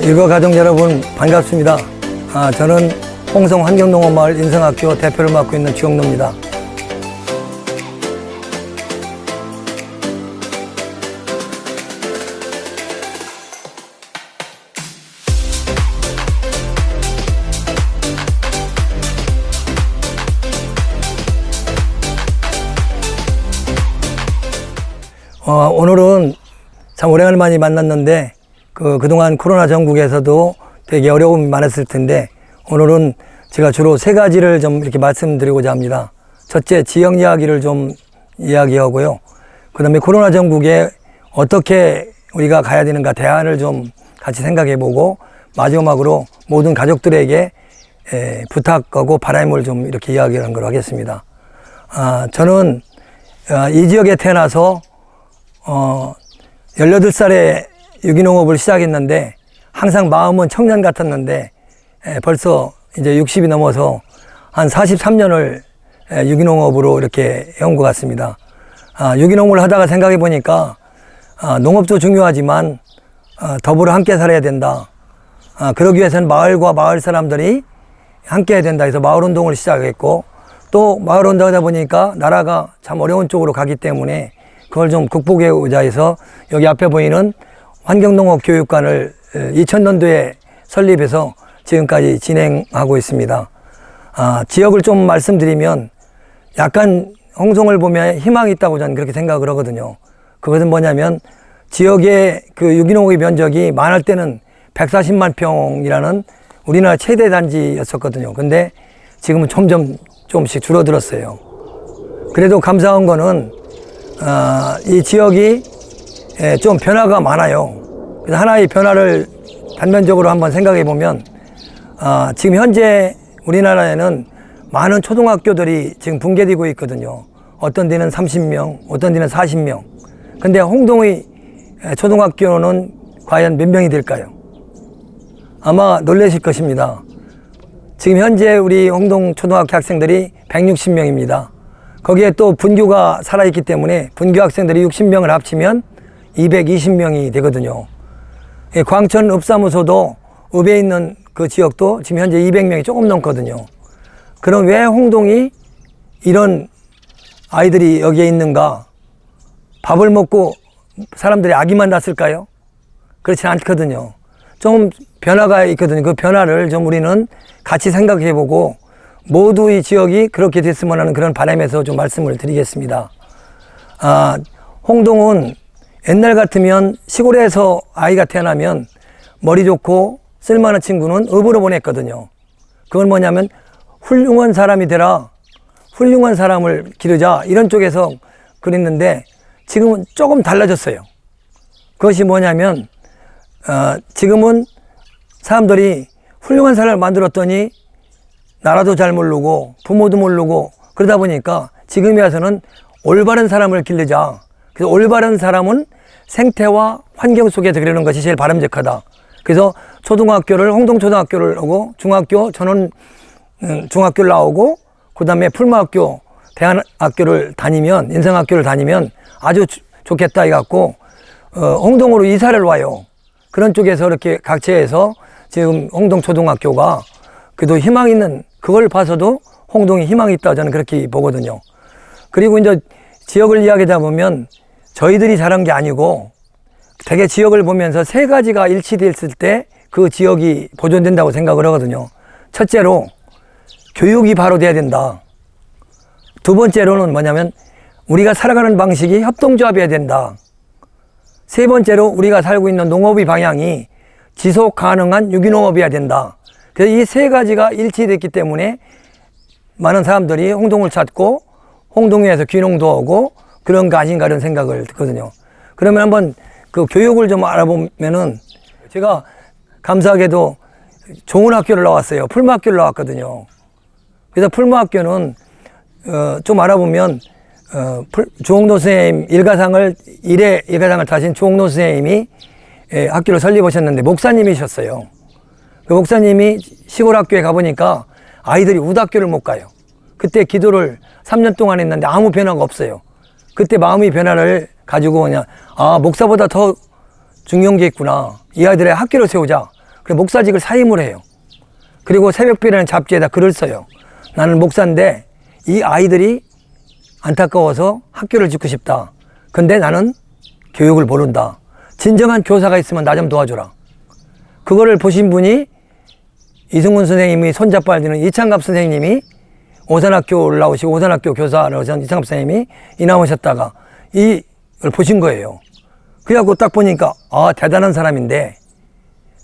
일과 가족 여러분 반갑습니다. 저는 홍성 환경농업마을 인성학교 대표를 맡고 있는 주영로입니다. 오늘은 참 오래간만에 많이 만났는데 그동안 코로나 전국에서도 되게 어려움이 많았을 텐데 오늘은 제가 주로 세 가지를 좀 이렇게 말씀드리고자 합니다. 첫째, 지역 이야기를 좀 이야기하고요. 그 다음에 코로나 전국에 어떻게 우리가 가야 되는가 대안을 좀 같이 생각해보고 마지막으로 모든 가족들에게 부탁하고 바람을 좀 이렇게 이야기하는 걸 하겠습니다. 저는 이 지역에 태어나서 18살에 유기농업을 시작했는데 항상 마음은 청년 같았는데 벌써 이제 60이 넘어서 한 43년을 유기농업으로 이렇게 해온 것 같습니다. 유기농을 하다가 생각해 보니까 농업도 중요하지만 더불어 함께 살아야 된다. 그러기 위해서는 마을과 마을 사람들이 함께 해야 된다 해서 마을운동을 시작했고 또 마을운동하다 보니까 나라가 참 어려운 쪽으로 가기 때문에 그걸 좀 극복해오자 해서 여기 앞에 보이는 환경농업교육관을 2000년도에 설립해서 지금까지 진행하고 있습니다. 지역을 좀 말씀드리면 약간 홍성을 보면 희망이 있다고 저는 그렇게 생각을 하거든요. 그것은 뭐냐면 지역의 그 유기농의 면적이 많을 때는 140만 평이라는 우리나라 최대 단지였었거든요. 근데 지금은 조금씩 줄어들었어요. 그래도 감사한 거는 이 지역이 좀 변화가 많아요. 그래서 하나의 변화를 단면적으로 한번 생각해 보면 지금 현재 우리나라에는 많은 초등학교들이 지금 붕괴되고 있거든요. 어떤 데는 30명, 어떤 데는 40명. 근데 홍동의 초등학교는 과연 몇 명이 될까요? 아마 놀라실 것입니다. 지금 현재 우리 홍동 초등학교 학생들이 160명입니다. 거기에 또 분교가 살아있기 때문에 분교 학생들이 60명을 합치면 220명이 되거든요. 광천 읍사무소도 읍에 있는 그 지역도 지금 현재 200명이 조금 넘거든요. 그럼 왜 홍동이 이런 아이들이 여기에 있는가? 밥을 먹고 사람들이 아기만 낳았을까요? 그렇지 않거든요. 좀 변화가 있거든요. 그 변화를 좀 우리는 같이 생각해보고 모두 이 지역이 그렇게 됐으면 하는 그런 바람에서 좀 말씀을 드리겠습니다. 홍동은 옛날 같으면 시골에서 아이가 태어나면 머리 좋고 쓸만한 친구는 읍으로 보냈거든요. 그건 뭐냐면 훌륭한 사람이 되라, 훌륭한 사람을 기르자 이런 쪽에서 그랬는데 지금은 조금 달라졌어요. 그것이 뭐냐면 지금은 사람들이 훌륭한 사람을 만들었더니 나라도 잘 모르고 부모도 모르고 그러다 보니까 지금에 와서는 올바른 사람을 기르자. 그래서 올바른 사람은 생태와 환경 속에서 그러는 것이 제일 바람직하다. 그래서 초등학교를 홍동초등학교를 하고 중학교 저는 중학교를 나오고 그 다음에 풀마학교 대안학교를 다니면 인성학교를 다니면 아주 좋겠다 해갖고 홍동으로 이사를 와요. 그런 쪽에서 이렇게 각처에서 지금 홍동초등학교가 그래도 희망 있는 그걸 봐서도 홍동이 희망이 있다 저는 그렇게 보거든요. 그리고 이제 지역을 이야기하다 보면 저희들이 잘한 게 아니고 되게 지역을 보면서 세 가지가 일치됐을 때 그 지역이 보존된다고 생각을 하거든요. 첫째로 교육이 바로 돼야 된다. 두 번째로는 뭐냐면 우리가 살아가는 방식이 협동조합이어야 된다. 세 번째로 우리가 살고 있는 농업의 방향이 지속 가능한 유기농업이어야 된다. 그래서 이 세 가지가 일치됐기 때문에 많은 사람들이 홍동을 찾고 홍동에서 귀농도 하고 그런 거 아닌가 이런 생각을 듣거든요. 그러면 한번 그 교육을 좀 알아보면은 제가 감사하게도 좋은 학교를 나왔어요. 풀마학교를 나왔거든요. 그래서 풀마학교는 좀 알아보면 주홍노 선생님 일가상을 타신 주홍노 선생님이 학교를 설립하셨는데 목사님이셨어요. 그 목사님이 시골 학교에 가보니까 아이들이 우대학교를 못 가요. 그때 기도를 3년 동안 했는데 아무 변화가 없어요. 그때 마음의 변화를 가지고 그냥 목사보다 더 중요한 게 있구나. 이 아이들의 학교를 세우자. 그래서 목사직을 사임을 해요. 그리고 새벽비라는 잡지에다 글을 써요. 나는 목사인데 이 아이들이 안타까워서 학교를 짓고 싶다. 근데 나는 교육을 모른다. 진정한 교사가 있으면 나 좀 도와줘라. 그거를 보신 분이 이승훈 선생님이 손잡고 알리는 이창갑 선생님이 오산학교 올라오시고 오산학교 교사를 하신 이창갑 선생님이 이 나오셨다가 이걸 보신 거예요. 그래갖고 딱 보니까 아 대단한 사람인데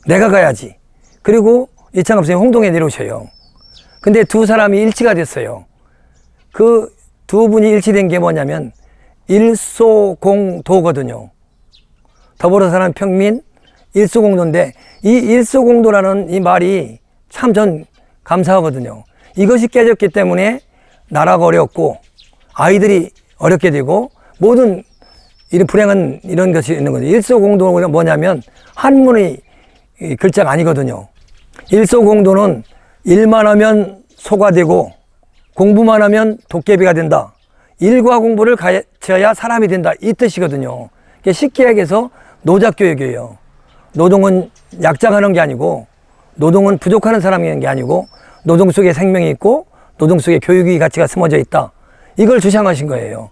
내가 가야지. 그리고 이창갑 선생님 홍동에 내려오셔요. 근데 두 사람이 일치가 됐어요. 그 두 분이 일치된 게 뭐냐면 일소공도거든요. 더불어 사는 평민 일소공도인데 이 일소공도라는 이 말이 참 전 감사하거든요. 이것이 깨졌기 때문에 나라가 어렵고 아이들이 어렵게 되고 모든 이런 불행한 이런 것이 있는 거죠. 일소공도가 뭐냐면 한문의 글자가 아니거든요. 일소공도는 일만 하면 소가 되고 공부만 하면 도깨비가 된다. 일과 공부를 가르쳐야 사람이 된다. 이 뜻이거든요. 쉽게 얘기해서 노작교육이에요. 노동은 약장하는 게 아니고 노동은 부족하는 사람이 있는 게 아니고 노동 속에 생명이 있고 노동 속에 교육의 가치가 숨어져 있다. 이걸 주장하신 거예요.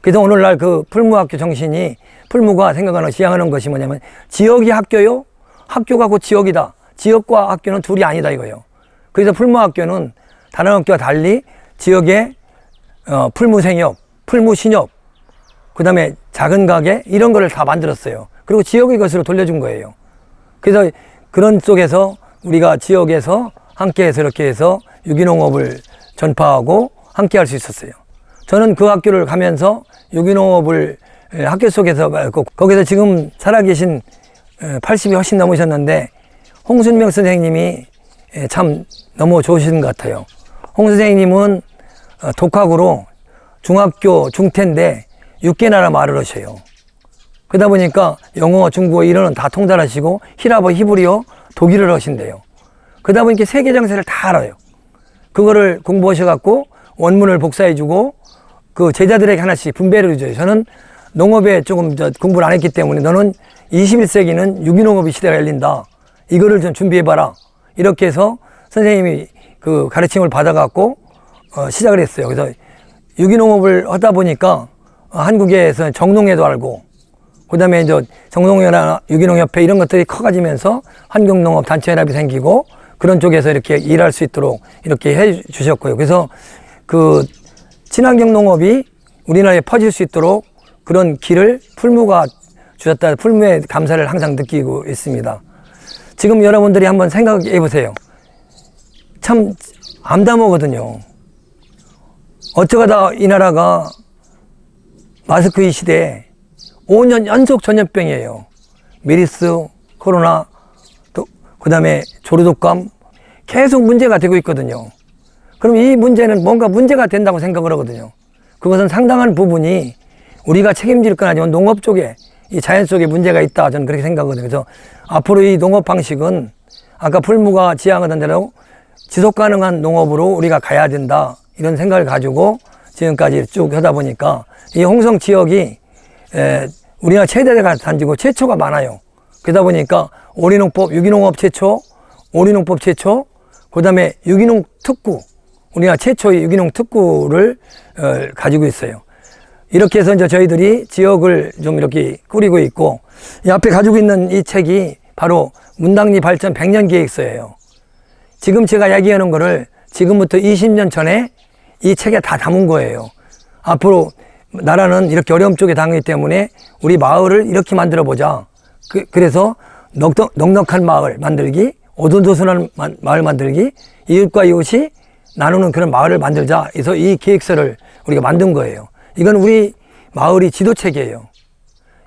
그래서 오늘날 그 풀무학교 정신이 풀무가 생각하는 지향하는 것이 뭐냐면 지역이 학교요. 학교가 곧 지역이다. 지역과 학교는 둘이 아니다 이거예요. 그래서 풀무학교는 다른 학교와 달리 지역의 풀무생협, 풀무신협, 그 다음에 작은 가게 이런 거를 다 만들었어요. 그리고 지역의 것으로 돌려준 거예요. 그래서 그런 속에서 우리가 지역에서 함께해서 이렇게 해서 유기농업을 전파하고 함께 할 수 있었어요. 저는 그 학교를 가면서 유기농업을 학교 속에서 거기서 지금 살아계신 80이 훨씬 넘으셨는데 홍순명 선생님이 참 너무 좋으신 것 같아요. 홍 선생님은 독학으로 중학교 중퇴인데 6개 나라 말을 하셔요. 그러다 보니까 영어, 중국어 이런은 다 통달하시고 히라버, 히브리어, 독일어를 하신대요. 그러다 보니까 세계 정세를 다 알아요. 그거를 공부하셔갖고 원문을 복사해주고 그 제자들에게 하나씩 분배를 해줘요. 저는 농업에 조금 공부를 안 했기 때문에 너는 21세기는 유기농업의 시대가 열린다. 이거를 좀 준비해봐라. 이렇게 해서 선생님이 그 가르침을 받아갖고 시작을 했어요. 그래서 유기농업을 하다 보니까 한국에서 정농회도 알고 그 다음에 이제 정농회나 유기농협회 이런 것들이 커가지면서 환경농업단체연합이 생기고 그런 쪽에서 이렇게 일할 수 있도록 이렇게 해 주셨고요. 그래서 그 친환경 농업이 우리나라에 퍼질 수 있도록 그런 길을 풀무가 주셨다. 풀무의 감사를 항상 느끼고 있습니다. 지금 여러분들이 한번 생각해 보세요. 참 암담하거든요. 어쩌다 이 나라가 마스크의 시대에 5년 연속 전염병이에요. 메리스, 코로나, 또 그다음에 조류독감 계속 문제가 되고 있거든요. 그럼 이 문제는 뭔가 문제가 된다고 생각을 하거든요. 그것은 상당한 부분이 우리가 책임질 건 아니면 농업 쪽에 이 자연 속에 문제가 있다. 저는 그렇게 생각하거든요. 그래서 앞으로 이 농업 방식은 아까 풀무가 지향하던 대로 지속 가능한 농업으로 우리가 가야 된다. 이런 생각을 가지고 지금까지 쭉 하다 보니까 이 홍성 지역이 우리나라 최대가 단지고 최초가 많아요. 그러다 보니까 오리농법, 유기농업 최초, 오리농법 최초, 그 다음에 유기농 특구, 우리나라 최초의 유기농 특구를 가지고 있어요. 이렇게 해서 이제 저희들이 지역을 좀 이렇게 꾸리고 있고, 이 앞에 가지고 있는 이 책이 바로 문당리 발전 100년 계획서예요. 지금 제가 이야기하는 거를 지금부터 20년 전에 이 책에 다 담은 거예요. 앞으로 나라는 이렇게 어려움 쪽에 당하기 때문에 우리 마을을 이렇게 만들어 보자. 그래서 넉넉한 마을 만들기, 오손도손한 마을 만들기, 이웃과 이웃이 나누는 그런 마을을 만들자. 그래서 이 계획서를 우리가 만든 거예요. 이건 우리 마을이 지도책이에요.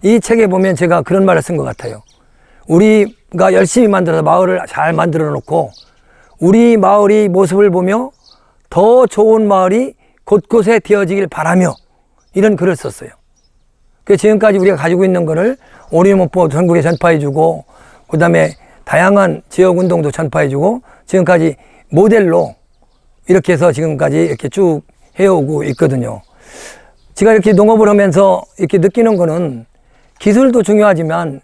이 책에 보면 제가 그런 말을 쓴 것 같아요. 우리가 열심히 만들어서 마을을 잘 만들어 놓고 우리 마을의 모습을 보며 더 좋은 마을이 곳곳에 되어지길 바라며 이런 글을 썼어요. 그 지금까지 우리가 가지고 있는 거를 오리농법 전국에 전파해주고 그 다음에 다양한 지역운동도 전파해주고 지금까지 모델로 이렇게 해서 지금까지 이렇게 쭉 해오고 있거든요. 제가 이렇게 농업을 하면서 이렇게 느끼는 거는 기술도 중요하지만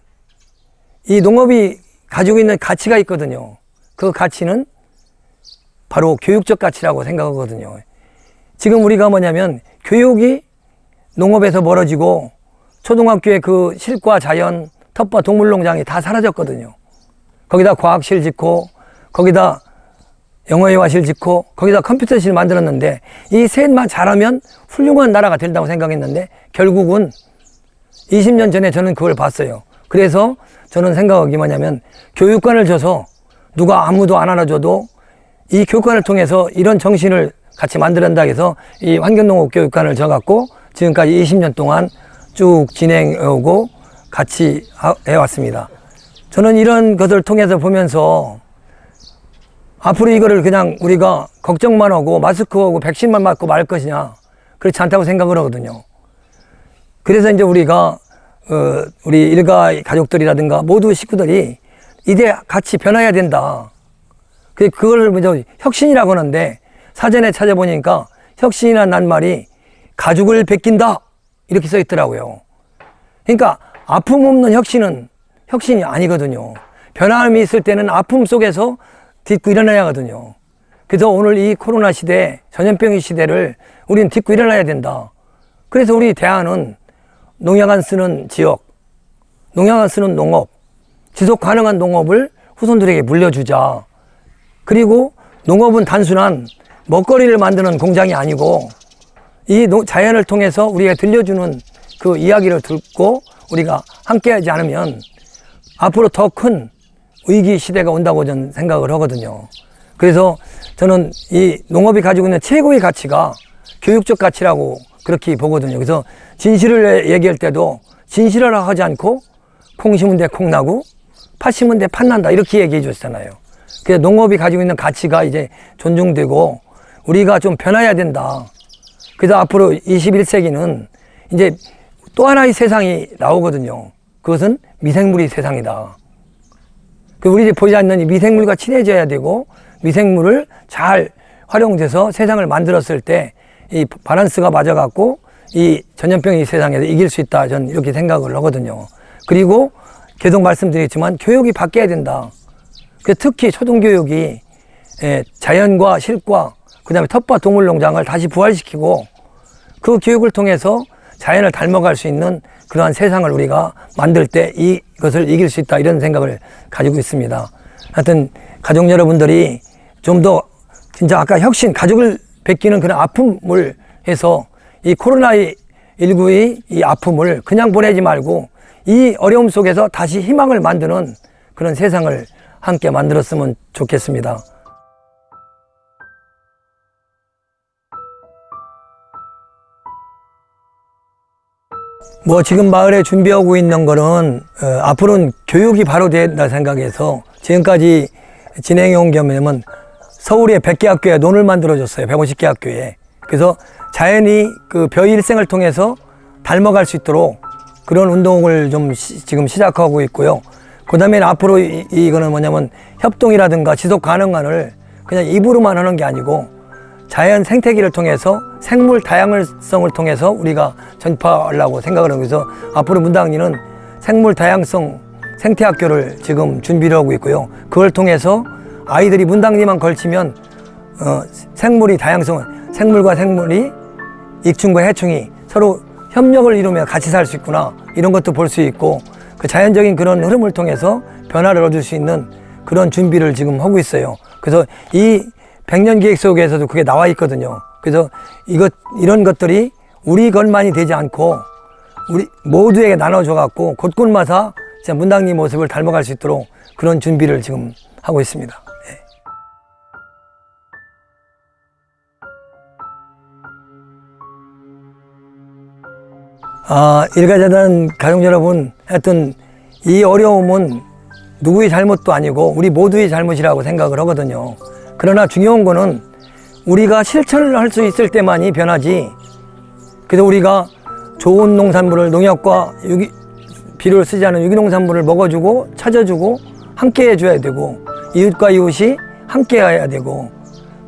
이 농업이 가지고 있는 가치가 있거든요. 그 가치는 바로 교육적 가치라고 생각하거든요. 지금 우리가 뭐냐면 교육이 농업에서 멀어지고 초등학교에 그 실과 자연, 텃밭, 동물농장이 다 사라졌거든요. 거기다 과학실 짓고 거기다 영어회화실 짓고 거기다 컴퓨터실 만들었는데 이 셋만 잘하면 훌륭한 나라가 된다고 생각했는데 결국은 20년 전에 저는 그걸 봤어요. 그래서 저는 생각하기 뭐냐면 교육관을 줘서 누가 아무도 안 알아줘도 이 교육관을 통해서 이런 정신을 같이 만들어낸다 해서 이 환경농업교육관을 줘갖고 지금까지 20년 동안 쭉 진행해오고 같이 해왔습니다. 저는 이런 것을 통해서 보면서 앞으로 이거를 그냥 우리가 걱정만 하고 마스크하고 백신만 맞고 말 것이냐, 그렇지 않다고 생각을 하거든요. 그래서 이제 우리가 우리 일가 가족들이라든가 모두 식구들이 이제 같이 변화해야 된다. 그걸 먼저 혁신이라고 하는데 사전에 찾아보니까 혁신이라는 낱말이 가죽을 벗긴다 이렇게 써 있더라고요. 그러니까 아픔 없는 혁신은 혁신이 아니거든요. 변함이 있을 때는 아픔 속에서 딛고 일어나야 하거든요. 그래서 오늘 이 코로나 시대, 전염병의 시대를 우리는 딛고 일어나야 된다. 그래서 우리 대안은 농약 안 쓰는 지역, 농약 안 쓰는 농업, 지속 가능한 농업을 후손들에게 물려주자. 그리고 농업은 단순한 먹거리를 만드는 공장이 아니고 이 자연을 통해서 우리가 들려주는 그 이야기를 듣고 우리가 함께하지 않으면 앞으로 더 큰 위기 시대가 온다고 저는 생각을 하거든요. 그래서 저는 이 농업이 가지고 있는 최고의 가치가 교육적 가치라고 그렇게 보거든요. 그래서 진실을 얘기할 때도 진실하라 하지 않고 콩 심은 데 콩 나고 팥 심은 데 팥 난다 이렇게 얘기해 줬잖아요. 그래서 농업이 가지고 있는 가치가 이제 존중되고 우리가 좀 변화해야 된다. 그래서 앞으로 21세기는 이제 또 하나의 세상이 나오거든요. 그것은 미생물의 세상이다. 우리 이제 보이지 않는 이 미생물과 친해져야 되고 미생물을 잘 활용돼서 세상을 만들었을 때 이 밸런스가 맞아갖고 이 전염병의 세상에서 이길 수 있다. 저는 이렇게 생각을 하거든요. 그리고 계속 말씀드렸지만 교육이 바뀌어야 된다. 특히 초등교육이 자연과 실과 그다음에 텃밭 동물농장을 다시 부활시키고 그 교육을 통해서 자연을 닮아갈 수 있는 그러한 세상을 우리가 만들 때 이것을 이길 수 있다 이런 생각을 가지고 있습니다. 하여튼 가족 여러분들이 좀 더 진짜 아까 혁신, 가족을 베끼는 그런 아픔을 해서 이 코로나19의 이 아픔을 그냥 보내지 말고 이 어려움 속에서 다시 희망을 만드는 그런 세상을 함께 만들었으면 좋겠습니다. 지금 마을에 준비하고 있는 거는 앞으로는 교육이 바로 된다 생각해서 지금까지 진행해 온 겸이면 서울의 100개 학교에 논을 만들어줬어요. 150개 학교에. 그래서 자연이 그 벼의 일생을 통해서 닮아갈 수 있도록 그런 운동을 좀 지금 시작하고 있고요. 그 다음에 앞으로 이거는 뭐냐면 협동이라든가 지속 가능한을 그냥 입으로만 하는 게 아니고 자연 생태계를 통해서 생물 다양성을 통해서 우리가 전파하려고 생각을 하고 있어서 앞으로 문당리는 생물 다양성 생태학교를 지금 준비를 하고 있고요. 그걸 통해서 아이들이 문당리만 걸치면 생물이 다양성은 생물과 생물이 익충과 해충이 서로 협력을 이루며 같이 살 수 있구나 이런 것도 볼 수 있고 그 자연적인 그런 흐름을 통해서 변화를 얻을 수 있는 그런 준비를 지금 하고 있어요. 그래서 이 100년 계획 속에서도 그게 나와 있거든요. 그래서 이런 것들이 우리 것만이 되지 않고 우리 모두에게 나눠줘 갖고 곳곳마다 진짜 문당리 모습을 닮아갈 수 있도록 그런 준비를 지금 하고 있습니다. 예. 일가재단 가족 여러분, 하여튼 이 어려움은 누구의 잘못도 아니고 우리 모두의 잘못이라고 생각을 하거든요. 그러나 중요한 거는 우리가 실천을 할 수 있을 때만이 변하지. 그래서 우리가 좋은 농산물을 농약과 비료를 쓰지 않은 유기농산물을 먹어주고 찾아주고 함께 해줘야 되고 이웃과 이웃이 함께 해야 되고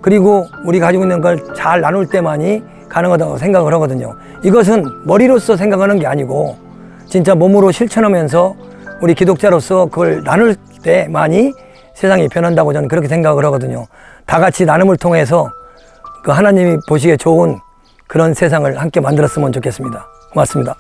그리고 우리 가지고 있는 걸 잘 나눌 때만이 가능하다고 생각을 하거든요. 이것은 머리로서 생각하는 게 아니고 진짜 몸으로 실천하면서 우리 기독자로서 그걸 나눌 때만이 세상이 변한다고 저는 그렇게 생각을 하거든요. 다 같이 나눔을 통해서 그 하나님이 보시기에 좋은 그런 세상을 함께 만들었으면 좋겠습니다. 고맙습니다.